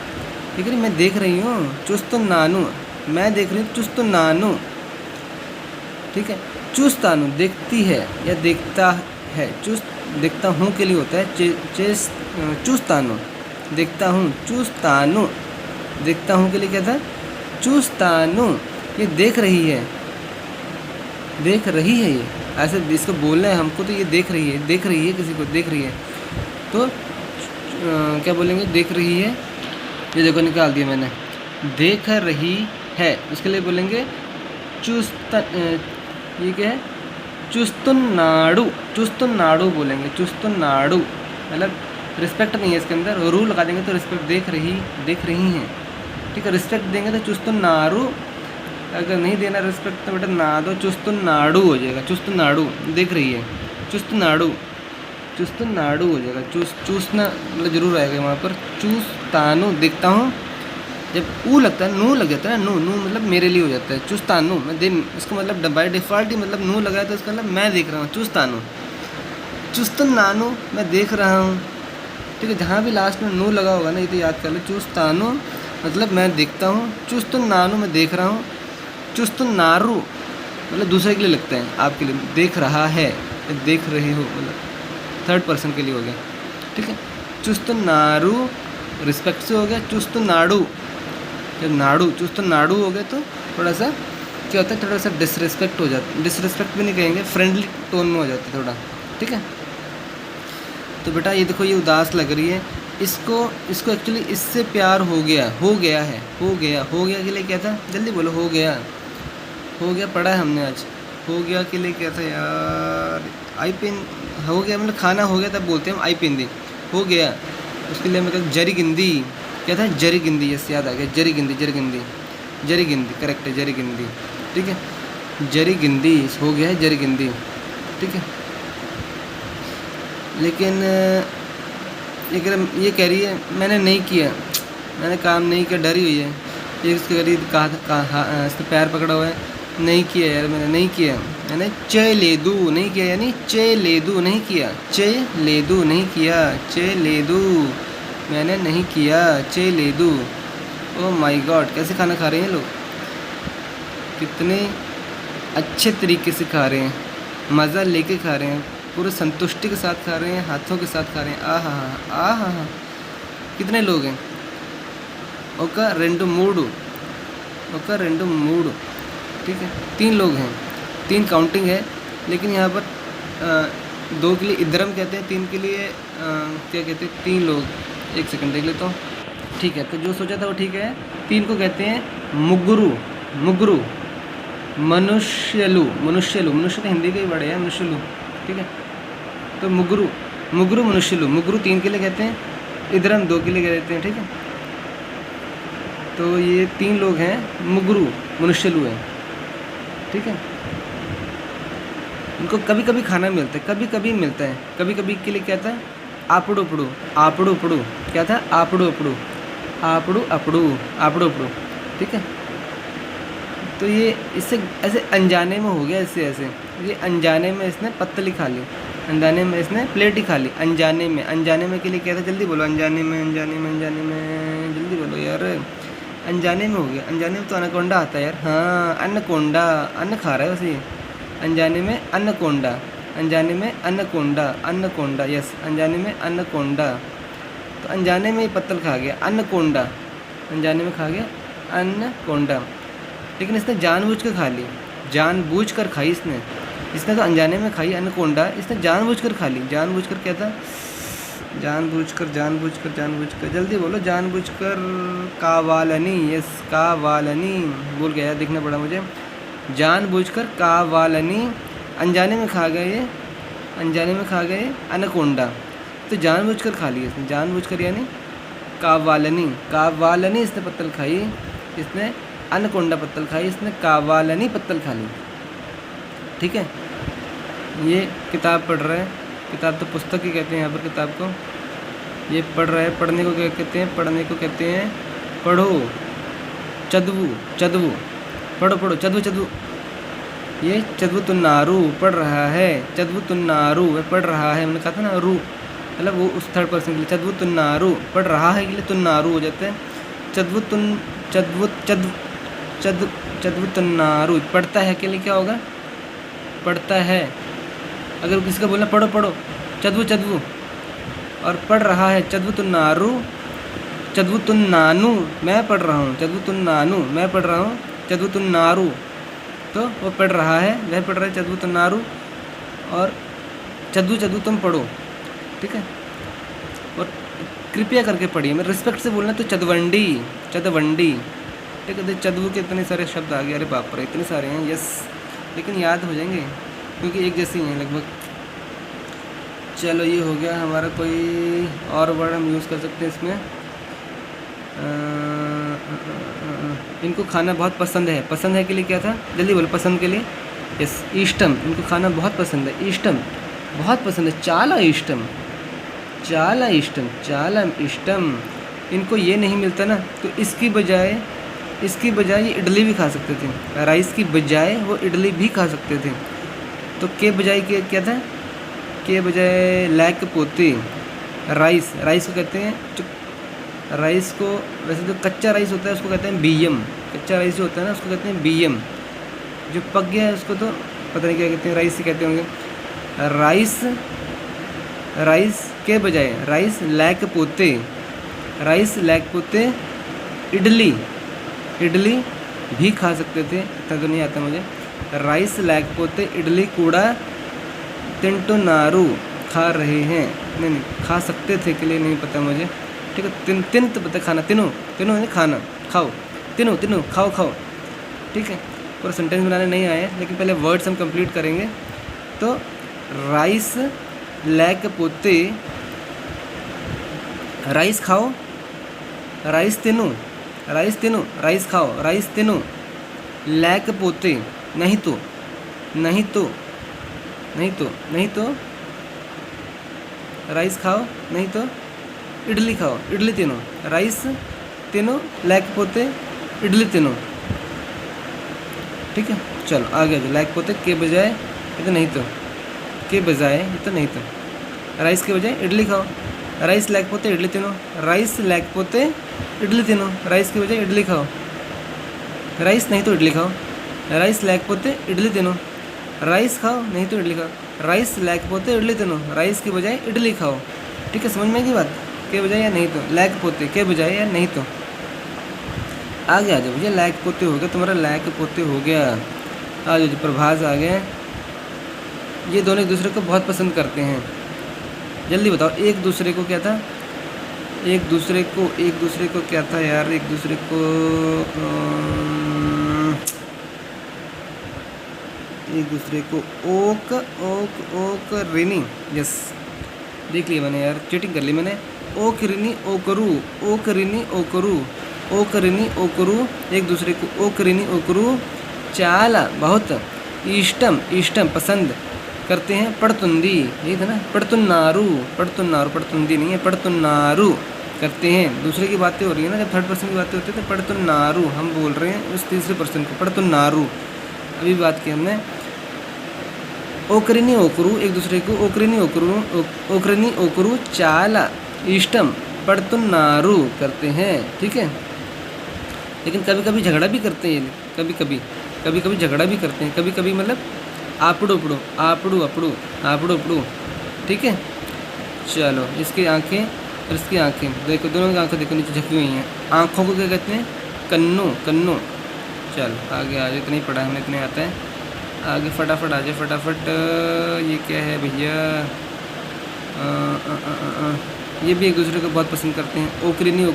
ठीक है, मैं देख रही हूँ, चुस्तुन्नानु, मैं देख रही हूँ, चुस्तुन्नानु, ठीक है। चुस्तानु, देखती है या देखता है, देखता हूँ के लिए होता है चुस्तानु, देखता हूँ, चुस्तानु, देखता हूँ के लिए क्या था, चुस्तानु। ये देख रही है, ये ऐसे इसको बोलना है हमको, तो ये देख रही है, किसी को देख रही है, तो क्या बोलेंगे, देख रही है, ये देखो निकाल दिया मैंने, देख रही है, उसके लिए बोलेंगे ये क्या है, चुस्तुन्नाडु बोलेंगे, चुस्तुन्नाडु, मतलब रिस्पेक्ट नहीं है इसके अंदर, रू लगा देंगे तो रिस्पेक्ट, देख रही हैं, ठीक है। रिस्पेक्ट देंगे तो चुस्तुन्नाडु, अगर नहीं देना रिस्पेक्ट तो बेटा ना दो, चुस्तुन्नाडु हो जाएगा, चुस्तुन्नाडु, देख रही है, चुस्तुन्नाडु हो जाएगा, चूसना मतलब जरूर आएगा वहाँ पर। चूस्तानु, देखता हूँ, जब ऊ लगता है, नू लग जाता है, नू मतलब मेरे लिए हो जाता है, चुस्तानु, मैं इसका मतलब बाय डिफ़ॉल्ट ही मतलब नू लगाया तो इसका मतलब मैं देख रहा हूँ, चुस्तुन्नानु, मैं देख रहा हूँ, ठीक है। जहाँ भी लास्ट में नू लगा होगा ना, ये तो याद कर लो, चुस्तानु मतलब मैं देखता हूँ, चुस्तुन्नानु मैं देख रहा हूँ, चुस्तुन्नारू मतलब दूसरे के लिए लगता है, आपके लिए, देख रहा है, देख रहे हो, मतलब 3rd पर्सन के लिए हो गया, ठीक है। चुस्त नाड़ू रिस्पेक्ट से हो गया, चुस्त नाड़ू, जब नाड़ू चुस्त नाड़ू हो गया तो थोड़ा सा क्या होता है, थोड़ा सा डिसरिस्पेक्ट हो जाता है, डिसरिस्पेक्ट भी नहीं कहेंगे, फ्रेंडली टोन में हो जाता है थोड़ा, ठीक है। तो बेटा ये देखो, ये उदास लग रही है, इसको एक्चुअली इससे प्यार हो गया है, हो गया के लिए क्या था, जल्दी बोलो, हो गया पढ़ा है हमने आज। हो गया के लिए क्या था यार, आई पेन, हो गया मतलब खाना हो गया तब बोलते हैं हम आई पेंदी, हो गया उसके लिए मतलब जरी गिंदी, क्या था, जरी गिंदी, यस याद आ गया, जरी गिंदी करेक्ट है, जरी गिंदी, ठीक है, जरी गिंदी हो गया है, जरी गिंदी, ठीक है। लेकिन ये कह रही है मैंने नहीं किया, मैंने काम नहीं किया, डरी हुई है, ये उसके करीब कहा इसका पैर पकड़ा हुआ है, नहीं किया यार, मैंने नहीं किया, मैंने चे ले दू नहीं किया, यानी चे ले दू नहीं किया, चे ले दू नहीं किया, चे ले दू मैंने नहीं किया, चे ले दू। ओ माय गॉड, कैसे खाना खा रहे हैं लोग, कितने अच्छे तरीके से खा रहे हैं, मज़ा लेके खा रहे हैं, पूरे संतुष्टि के साथ खा रहे हैं, हाथों के साथ खा रहे हैं, आहा, कितने लोग हैं, ओका रेंडू मूड, ठीक है, 3 लोग हैं, 3 काउंटिंग है, लेकिन यहाँ पर 2 के लिए इधरम कहते हैं, 3 के लिए क्या कहते हैं, 3 लोग, 1 सेकंड देख लेता हूँ, ठीक है। तो जो सोचा था वो ठीक है, 3 को कहते हैं मुगरू, मनुष्यलु, मनुष्य तो हिंदी का ही वर्ड है, मनुष्यलु, ठीक है। तो मुगरू मनुष्यलु, मुगरू 3 के लिए कहते हैं, इधरम 2 के लिए कह देते हैं, ठीक है। तो ये 3 लोग हैं, मुगरू मनुष्यलु है, ठीक है। इनको कभी कभी खाना मिलता है, कभी कभी के लिए क्या था, आपड़ू उपड़ू, क्या था, आपड़ू अपड़ू, ठीक है। तो ये इससे ऐसे अनजाने में हो गया, इससे ऐसे ये अनजाने में इसने पत्तली खा ली, अनजाने में इसने प्लेट ही खा ली, अनजाने में के लिए क्या था, जल्दी बोलो, अनजाने में जल्दी बोलो यार, अनजाने में हो गया, अनजाने में तो अनाकोंडा आता है यार, हाँ अन्नकोंडा, अन्न खा रहा है वैसे, अनजाने में अन्नकोंडा, यस, अनजाने में अन्नकोंडा, तो अनजाने में ही पत्तल खा गया, अन्नकोंडा, अनजाने में खा गया अन्नकोंडा, लेकिन इसने जानबूझ कर खा ली, जानबूझ कर खाई इसने तो अनजाने में खाई अन्नकोंडा, इसने जानबूझ कर खा ली, जानबूझकर क्या था, जानबूझकर, जल्दी बोलो, जानबूझकर, कावालनी, यस कावालनी, भूल गया, देखना पड़ा मुझे, जानबूझकर कावालनी, अनजाने में खा गए अनाकोंडा, तो जानबूझकर खा लिया इसने, जानबूझकर यानी कावालनी इसने पत्तल खाई, इसने अनाकोंडा पत्तल खाई, इसने कावालनी पत्तल खा ली, ठीक है। ये किताब पढ़ रहा है, किताब तो पुस्तक ही कहते हैं यहाँ पर किताब को, ये पढ़ रहा है, पढ़ने को क्या कहते हैं, पढ़ो, चदवू, पढ़ो, चदवू, ये चदवुतुन्नारू पढ़ रहा है, वह पढ़ रहा है, मैंने कहा था ना रू, मतलब वो उस थर्ड पर्सन के लिए, चदवुतुन्नारू पढ़ रहा है के लिए तुन्नारू हो जाता है, चदवुतुन्नारू, पढ़ता है के लिए क्या होगा, पढ़ता है, अगर किसी का बोलना पढ़ो, चदवू, और पढ़ रहा है, चदवुतुन्नारू, मैं पढ़ रहा हूँ, चदवुतुन्नारू, तो वो पढ़ रहा है, वह पढ़ रहा है, चदवुतुन्नारू, और चदवू तुम पढ़ो, ठीक है। और कृपया करके पढ़िए, मैं रिस्पेक्ट से बोलना तो चदवंडी, ठीक है। चदवू के इतने सारे शब्द आ गए, अरे बाप रे इतने सारे हैं, यस, लेकिन याद हो जाएंगे क्योंकि एक जैसे ही हैं लगभग। चलो ये हो गया हमारा, कोई और वर्ड हम यूज़ कर सकते हैं इसमें, इनको खाना बहुत पसंद है के लिए क्या था, जल्दी बोलो, पसंद के लिए, यस इष्टम, इनको खाना बहुत पसंद है, इष्टम बहुत पसंद है, चाला इष्टम, इनको ये नहीं मिलता ना, तो इसकी बजाय ये इडली भी खा सकते थे, राइस की बजाय वो इडली भी खा सकते थे, तो के बजाय क्या था, के बजाय लैक पोते, राइस को कहते हैं, राइस को वैसे तो कच्चा राइस होता है उसको कहते हैं बीयम, कच्चा राइस जो होता है ना उसको कहते हैं बीयम, जो पक गया है उसको तो पता नहीं क्या कहते हैं, राइस से कहते होंगे, राइस के बजाय राइस लेకపోతే इडली भी खा सकते थे, इतना तो नहीं आता मुझे। राइस लेకపోతే इडली कूड़ा तिंटुनारू खा रहे हैं, नहीं खा सकते थे के लिए नहीं पता मुझे, ठीक है। तिन तो पता खाना, तीनों है खाना, खाओ, तीनों खाओ, ठीक है। पूरा सेंटेंस बनाने नहीं आए, लेकिन पहले वर्ड्स हम कंप्लीट करेंगे। तो राइस लेకపోతే राइस खाओ, राइस तीनों राइस खाओ, राइस तीनों। लेకపోతే नहीं तो राइस खाओ, नहीं तो इडली खाओ, इडली तीनों, राइस तीनों लेకపోతే इडली तीनों, ठीक है। चलो आगे जो लेకపోతే के बजाय, ये तो नहीं तो, के बजाय ये तो नहीं तो, राइस के बजाय इडली खाओ, राइस लेకపోతే इडली तीनों, राइस लेకపోతే इडली तीनों, राइस के बजाय इडली खाओ, राइस नहीं तो इडली खाओ, राइस लेకపోతే इडली तीनों, राइस खाओ नहीं तो इडली खाओ, राइस लेకపోతే इडली तीनों, राइस के बजाय इडली खाओ, ठीक है। समझ में आएगी बात, के बजाय या नहीं तो, लेకపోతే के बजाय या नहीं तो। आगे आ जाओ भैया, लेకపోతే हो गया तुम्हारा, लेకపోతే हो गया। आ जाओ, प्रभास आ गए। ये दोनों एक दूसरे को बहुत पसंद करते हैं, जल्दी बताओ। एक दूसरे को क्या था, एक दूसरे को क्या था यार, एक दूसरे को ओक रिनी, यस देख लिया मैंने यार, चीटिंग कर ली मैंने। ओक रिनी ओकरू, एक दूसरे को ओक रिनी ओकरू चाला बहुत, इष्टम पसंद करते हैं, पड़तुंदी, यही था ना, पड़तुन्दी नहीं है, पड़तुन्नारू करते हैं। दूसरे की बातें हो रही है ना, जब थर्ड पर्सन की बातें होती है तो पड़तुन्नारू हम बोल रहे हैं उस तीसरे पर्सन को, पड़तुन्नारू। अभी बात की हमने। ओकरिनी ओकरू, एक दूसरे को ओकरिनी ओकरू चाला इष्टम पड़तुन्नारू करते हैं, ठीक है। लेकिन कभी कभी झगड़ा भी करते हैं, कभी कभी झगड़ा भी करते हैं, कभी मतलब आपड़ू अपड़ू, ठीक है। चलो, इसकी आंखें और इसकी आंखें देखो, दोनों की आंखें देखो नीचे झुकी हुई हैं। आँखों को क्या कहते हैं, कन्नो। चलो आगे आ जाए, इतना ही पढ़ा हमने, इतने आता है। आगे फटाफट आ जाए, फटाफट। ये क्या है भैया, ये भी एक दूसरे को बहुत पसंद करते हैं। ओकरिनी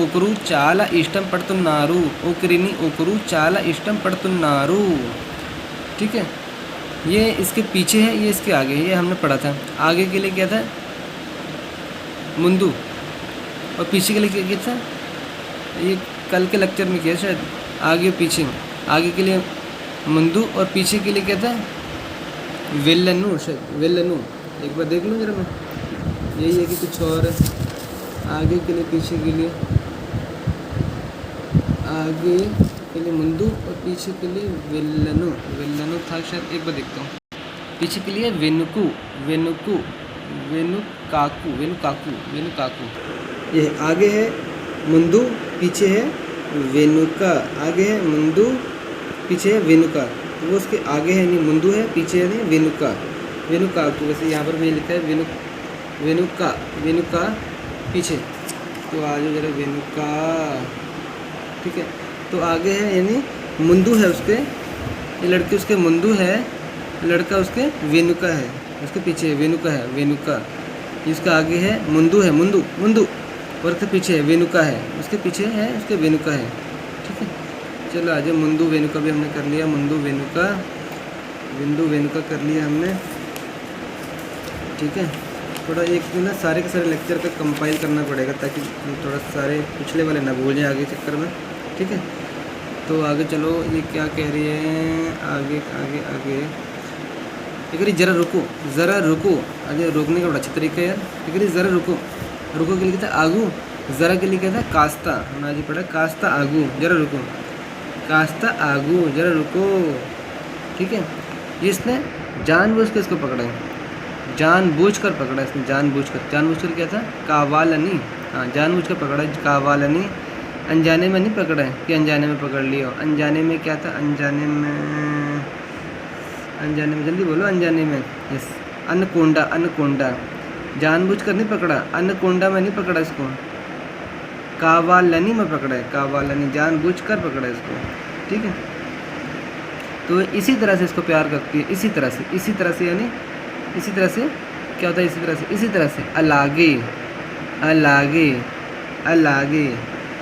ओकरू चाला इष्टम पड़तुन्नारू, ओकरिनी ओकरू चाला इष्टम पड़तुन्नारू, ठीक है। ये इसके पीछे है, ये इसके आगे है, ये हमने पढ़ा था। आगे के लिए क्या था, मुंदू, और पीछे के लिए क्या था, ये कल के लेक्चर में किया शायद। आगे पीछे, आगे के लिए मुंदू और पीछे के लिए क्या था, वेल्लनू, शायद वेल्लनू। एक बार देख लूँ जरा मैं, यही है कि कुछ और है। आगे के लिए, पीछे के लिए, आगे के लिए मुंदू और पीछे के लिए वेल्लनू था शायद, एक बार देखता हूँ। पीछे के लिए वेनुकाकू। ये आगे है मुंदू, पीछे है वेनुका, आगे है मुंदू, पीछे है वेनुका। वो उसके आगे है नहीं मुंदू है, पीछे है नहीं वेनुकाकू। वैसे यहाँ पर भी लिखा है वेनुका पीछे, तो आज जरा वेनुका, ठीक है। तो आगे है यानी मुंदू है उसके, ये लड़की उसके मुंदू है, लड़का उसके वेनुका है, उसके पीछे है वेनुका। इसका आगे है मुंदू और उसके पीछे है वेनुका है, उसके पीछे है उसके वेनुका है, ठीक है। चलो आज मुंदू वेनुका भी हमने कर लिया, मुंदू वेनुका कर लिया हमने, ठीक है। थोड़ा एक दिन ना सारे के सारे लेक्चर का कंपाइल करना पड़ेगा, ताकि थोड़ा सारे पिछले वाले ना भूल जाए आगे चक्कर में, ठीक है। तो आगे चलो, ये क्या कह रही है, आगे ये कह रही ज़रा रुको। आगे रोकने का बड़ा अच्छा तरीका है यार। ये कह रही ज़रा रुको के लिए क्या था, आगू। ज़रा के लिए क्या था, कास्ता। हमने आज ही पढ़ा, कास्ता आगू, ज़रा रुको, कास्ता आगू, ज़रा रुको, ठीक है। ये इसने जानबूझ कर इसको पकड़ा है, जानबूझकर पकड़ा इसने, जानबूझकर क्या था, कावालनी। हाँ, जानबूझ कर पकड़ा, कावालनी। अनजाने में नहीं पकड़ा है कि अनजाने में पकड़ लिया हो। अनजाने में क्या था, अनजाने में जल्दी बोलो, अनजाने में, यस, अनकोंडा, अनकोंडा जानबूझकर नहीं पकड़ा, अनकोंडा में नहीं पकड़ा इसको, कावालनी में पकड़ा है, कावालनी जानबूझकर पकड़ा है इसको, ठीक है। तो इसी तरह से इसको प्यार करती है, इसी तरह से यानी इसी तरह से क्या होता है, इसी तरह से अलागे, अलागे, अलागे,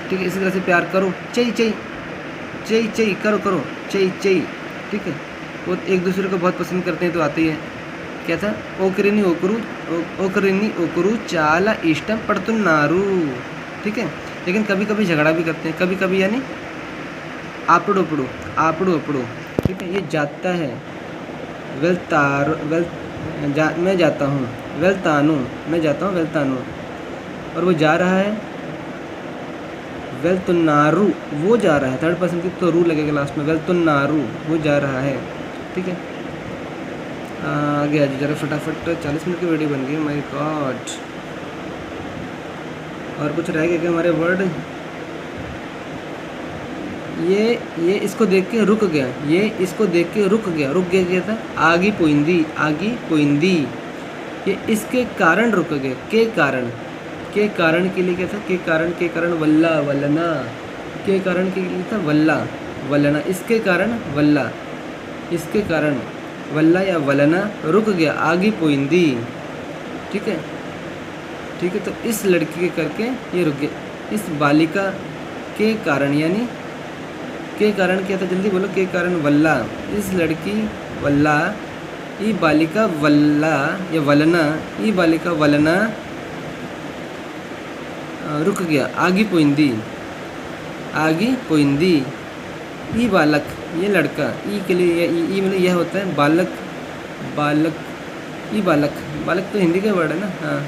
ठीक है। इसी तरह से प्यार करो, चई चई, चई चई करो करो, चई चई, ठीक है। वो एक दूसरे को बहुत पसंद करते हैं, तो आती है क्या था, ओकरिनी ओकरू चाला इष्टम पड़तुन्नारू, ठीक है। लेकिन कभी कभी झगड़ा भी करते हैं, कभी कभी यानी आपड़ो पड़ो, आपड़ो अपड़ो, ठीक है। ये जाता है, मैं जाता हूँ, वेल्तानू, मैं जाता हूँ वेल्तानू, और वो जा रहा है वेल्तुन्नारू, वो जा रहा है, थर्ड पर्सन की तो रू लगेगा लास्ट में, वेल्तुन्नारू वो जा रहा है, ठीक है। आगे आ जाओ जरा फटाफट, 40 मिनट की वीडियो बन गई, माय गॉड। और कुछ रह गया क्या हमारे वर्ड, ये इसको देख के रुक गया, ये इसको देख के रुक गया, क्या था, आगी पोइंदी, आगी पोइंदी, ये इसके कारण रुक गए, के कारण के लिए क्या था, के कारण वल्ला, वलना, के कारण के लिए था वल्ला, वलना, इसके कारण वल्ला, इसके कारण वल्ला या वलना रुक गया, आगी पोइंदी, ठीक है, ठीक है। तो इस लड़की के करके ये रुक गया, इस बालिका के कारण, यानी के कारण क्या था, जल्दी बोलो, के कारण वल्ला, इस लड़की वल्ला, ये बालिका वल्ला या वलना, ये बालिका वलना रुक गया, आगी पोइंदी, आगी पोइंदी, ई बालक, ये लड़का, ई के लिए ई मतलब यह होता है बालक, बालक, ई बालक, बालक तो हिंदी का वर्ड है ना, हाँ,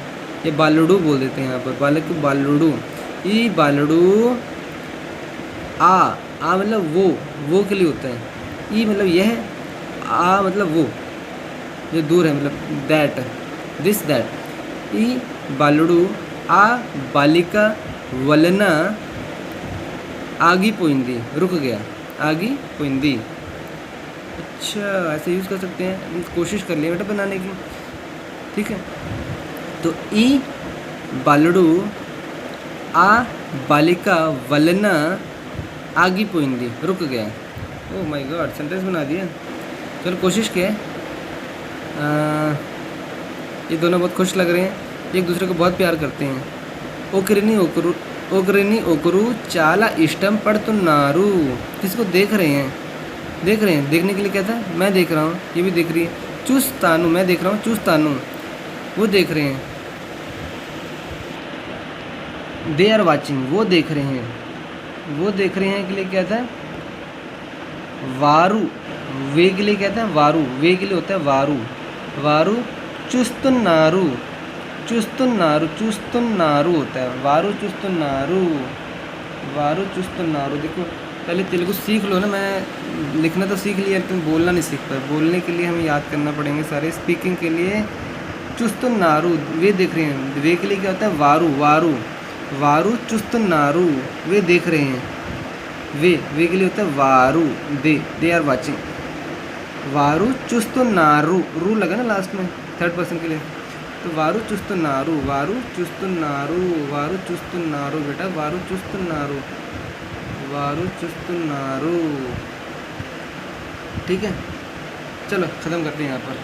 ये बालड़ू बोल देते हैं यहाँ पर, बालक बालड़ू, ई बालड़ू, आ मतलब वो के लिए होता है, ई मतलब यह, आ मतलब वो जो दूर है, मतलब दैट, दिस दैट, ई बालड़ू, आ बालिका वलना, आगी पोइंदी, रुक गया, आगी पोइंदी। अच्छा, ऐसे यूज़ कर सकते हैं, कोशिश कर लिया बेटा बनाने की, ठीक है। तो ई बालड़ू, आ बालिका वलना, आगी पोइंदी, रुक गया। ओह माय गॉड, सेंटेंस बना दिया। चलो कोशिश किया है। ये दोनों बहुत खुश लग रहे हैं, एक दूसरे को बहुत प्यार करते हैं। ओकरिनी ओकरू चाला इष्टम पड़तुन्नारू, किसको देख रहे हैं, देखने के लिए क्या था, मैं देख रहा हूँ, ये भी देख रही है, चुस्तानू, मैं देख रहा हूँ, चुस्तानू वो देख रहे हैं, दे आर वाचिंग, वो देख रहे हैं, के लिए क्या था, वारू, वे के लिए क्या था, वारू, वे के लिए होता है वारू, वारू चुस्तुन्नारू, चुस्तुन्नारू होता है, वारू चुस्तुन्नारू। देखो पहले तेलुगु सीख लो ना, मैं लिखना तो सीख लिया लेकिन बोलना नहीं सीख पाया, बोलने के लिए हमें याद करना पड़ेंगे सारे, स्पीकिंग के लिए चुस्तुन्नारू, वे देख रहे हैं, वे के लिए क्या होता है, वारू चुस्तुन्नारू, वे देख रहे हैं, वे के लिए होता है वारू, दे आर वाचिंग, वारू चुस्तुन्नारू, रू लगा ना लास्ट में थर्ड पर्सन के लिए, तो वारू चुस्तुन्नारू, बेटा, वारू चुस्तुन्नारू, ठीक है। चलो ख़त्म करते हैं यहाँ पर।